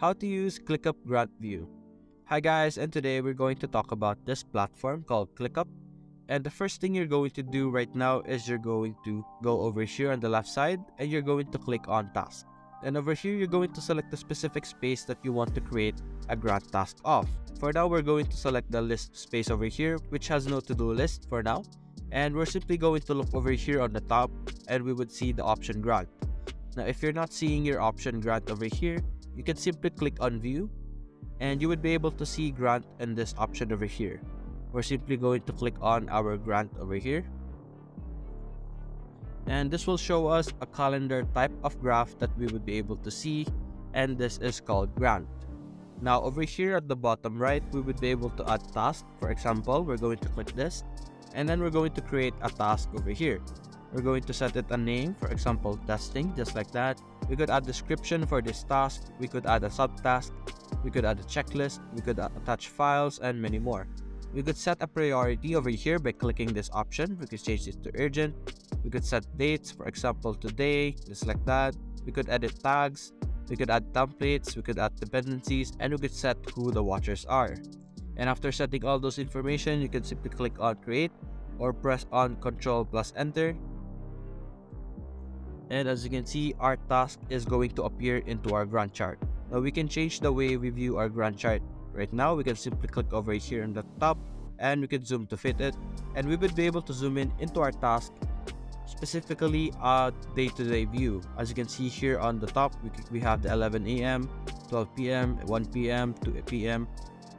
How to use Clickup Gantt View. Hi guys, and today we're going to talk about this platform called Clickup. And the first thing you're going to do right now is you're going to go over here on the left side and you're going to click on task. And over here, you're going to select the specific space that you want to create a Gantt task of. For now, we're going to select the list space over here, which has no to-do list for now. And we're simply going to look over here on the top and we would see the option Gantt. Now, if you're not seeing your option Gantt over here, you can simply click on view and you would be able to see Gantt in this option over here. We're simply going to click on our Gantt over here. And this will show us a calendar type of graph that we would be able to see, and this is called Gantt. Now over here at the bottom right, we would be able to add task. For example, we're going to click this and then we're going to create a task over here. We're going to set it a name, for example, testing, just like that. We could add description for this task, we could add a subtask, we could add a checklist, we could attach files, and many more. We could set a priority over here by clicking this option. We could change it to urgent. We could set dates, for example, today, just like that. We could edit tags, we could add templates, we could add dependencies, and we could set who the watchers are. And after setting all those information, you can simply click on create or press on Ctrl plus enter. And as you can see, our task is going to appear into our Gantt chart. Now we can change the way we view our Gantt chart. Right now, we can simply click over here on the top and we can zoom to fit it. And we would be able to zoom in into our task, specifically a day-to-day view. As you can see here on the top, we have the 11 a.m., 12 p.m., 1 p.m., 2 p.m.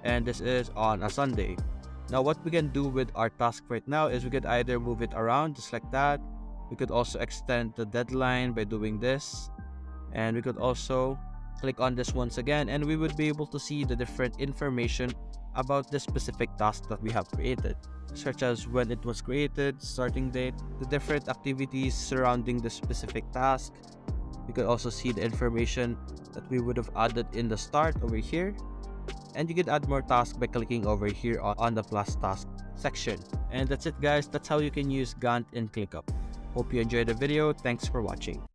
And this is on a Sunday. Now what we can do with our task right now is we could either move it around just like that. We could also extend the deadline by doing this. And we could also click on this once again and we would be able to see the different information about this specific task that we have created, such as when it was created, starting date, the different activities surrounding the specific task. You could also see the information that we would have added in the start over here. And you could add more tasks by clicking over here on the plus task section. And that's it guys, that's how you can use Gantt in Clickup. Hope you enjoyed the video, thanks for watching.